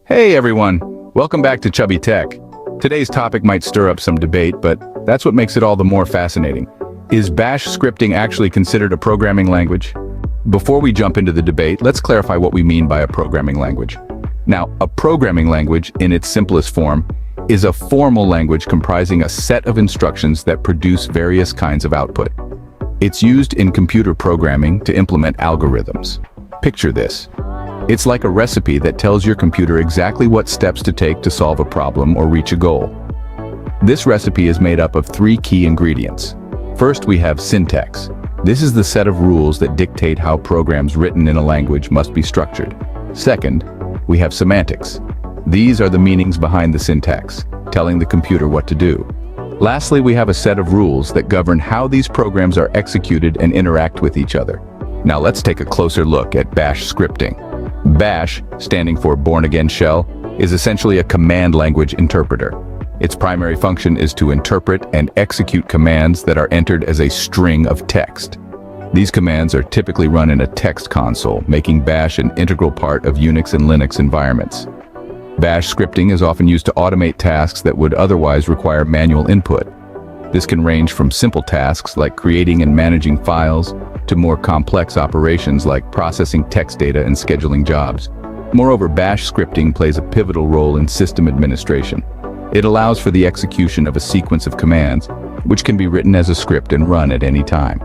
Hey everyone, welcome back to Chubby Tech. Today's topic might stir up some debate, but that's what makes it all the more fascinating. Is Bash scripting actually considered a programming language? Before we jump into the debate, let's clarify what we mean by a programming language. Now, a programming language, in its simplest form, is a formal language comprising a set of instructions that produce various kinds of output. It's used in computer programming to implement algorithms. Picture this. It's like a recipe that tells your computer exactly what steps to take to solve a problem or reach a goal. This recipe is made up of three key ingredients. First, we have syntax. This is the set of rules that dictate how programs written in a language must be structured. Second, we have semantics. These are the meanings behind the syntax, telling the computer what to do. Lastly, we have a set of rules that govern how these programs are executed and interact with each other. Now let's take a closer look at Bash scripting. Bash, standing for Born Again Shell, is essentially a command language interpreter. Its primary function is to interpret and execute commands that are entered as a string of text. These commands are typically run in a text console, making Bash an integral part of Unix and Linux environments. Bash scripting is often used to automate tasks that would otherwise require manual input. This can range from simple tasks like creating and managing files to more complex operations like processing text data and scheduling jobs. Moreover, Bash scripting plays a pivotal role in system administration. It allows for the execution of a sequence of commands, which can be written as a script and run at any time.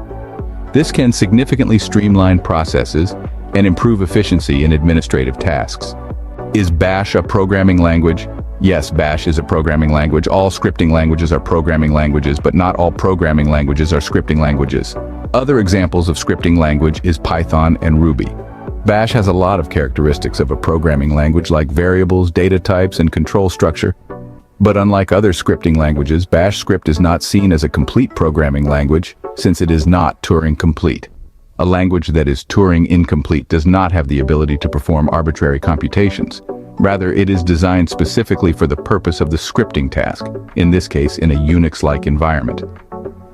This can significantly streamline processes and improve efficiency in administrative tasks. Is Bash a programming language? Yes, Bash is a programming language. All scripting languages are programming languages, but not all programming languages are scripting languages. Other examples of scripting language is Python and Ruby. Bash has a lot of characteristics of a programming language like variables, data types, and control structure. But unlike other scripting languages, Bash script is not seen as a complete programming language since it is not Turing complete. A language that is Turing incomplete does not have the ability to perform arbitrary computations. Rather, it is designed specifically for the purpose of the scripting task, in this case in a Unix-like environment.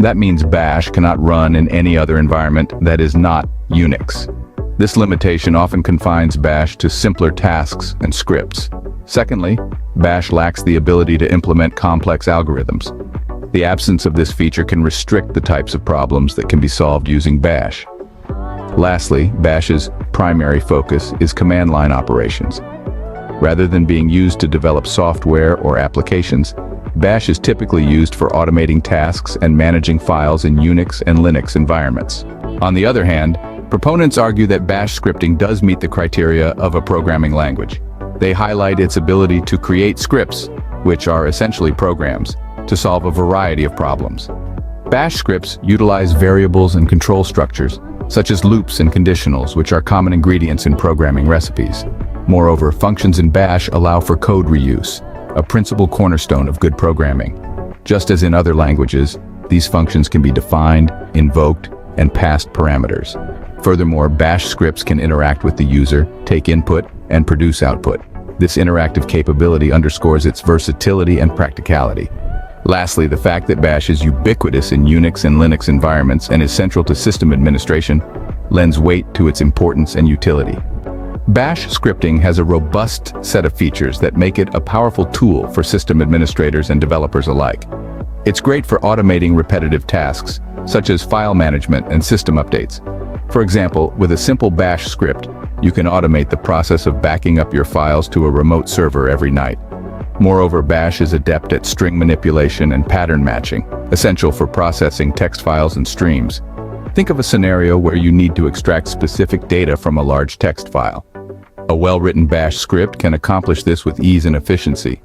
That means Bash cannot run in any other environment that is not Unix. This limitation often confines Bash to simpler tasks and scripts. Secondly, Bash lacks the ability to implement complex algorithms. The absence of this feature can restrict the types of problems that can be solved using Bash. Lastly, Bash's primary focus is command line operations. Rather than being used to develop software or applications, Bash is typically used for automating tasks and managing files in Unix and Linux environments. On the other hand, proponents argue that Bash scripting does meet the criteria of a programming language. They highlight its ability to create scripts, which are essentially programs, to solve a variety of problems. Bash scripts utilize variables and control structures, such as loops and conditionals, which are common ingredients in programming recipes. Moreover, functions in Bash allow for code reuse, a principal cornerstone of good programming. Just as in other languages, these functions can be defined, invoked, and passed parameters. Furthermore, Bash scripts can interact with the user, take input, and produce output. This interactive capability underscores its versatility and practicality. Lastly, the fact that Bash is ubiquitous in Unix and Linux environments and is central to system administration lends weight to its importance and utility. Bash scripting has a robust set of features that make it a powerful tool for system administrators and developers alike. It's great for automating repetitive tasks, such as file management and system updates. For example, with a simple Bash script, you can automate the process of backing up your files to a remote server every night. Moreover, Bash is adept at string manipulation and pattern matching, essential for processing text files and streams. Think of a scenario where you need to extract specific data from a large text file. A well-written Bash script can accomplish this with ease and efficiency.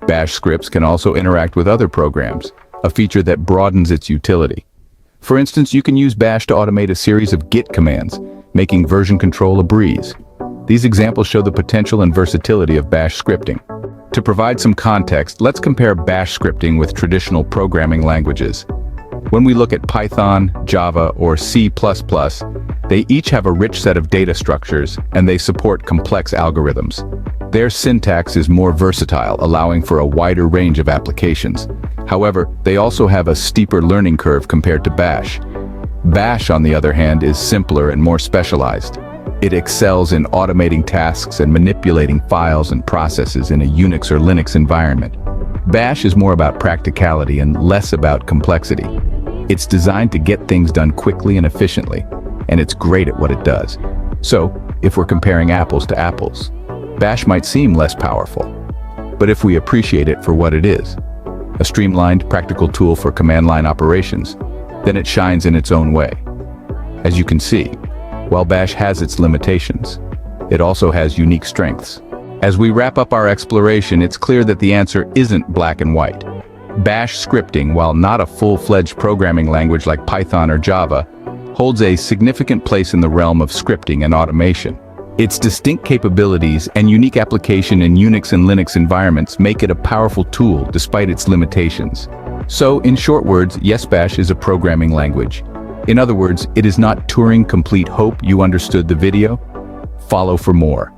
Bash scripts can also interact with other programs, a feature that broadens its utility. For instance, you can use Bash to automate a series of Git commands, making version control a breeze. These examples show the potential and versatility of Bash scripting. To provide some context, let's compare Bash scripting with traditional programming languages. When we look at Python, Java, or C++, they each have a rich set of data structures, and they support complex algorithms. Their syntax is more versatile, allowing for a wider range of applications. However, they also have a steeper learning curve compared to Bash. Bash, on the other hand, is simpler and more specialized. It excels in automating tasks and manipulating files and processes in a Unix or Linux environment. Bash is more about practicality and less about complexity. It's designed to get things done quickly and efficiently, and it's great at what it does. So, if we're comparing apples to apples, Bash might seem less powerful. But if we appreciate it for what it is, a streamlined, practical tool for command line operations, then it shines in its own way. As you can see, while Bash has its limitations, it also has unique strengths. As we wrap up our exploration, it's clear that the answer isn't black and white. Bash scripting, while not a full-fledged programming language like Python or Java, holds a significant place in the realm of scripting and automation. Its distinct capabilities and unique application in Unix and Linux environments make it a powerful tool despite its limitations. So, in short words, yes, Bash is a programming language. In other words, it is not Turing complete. Hope you understood the video. Follow for more.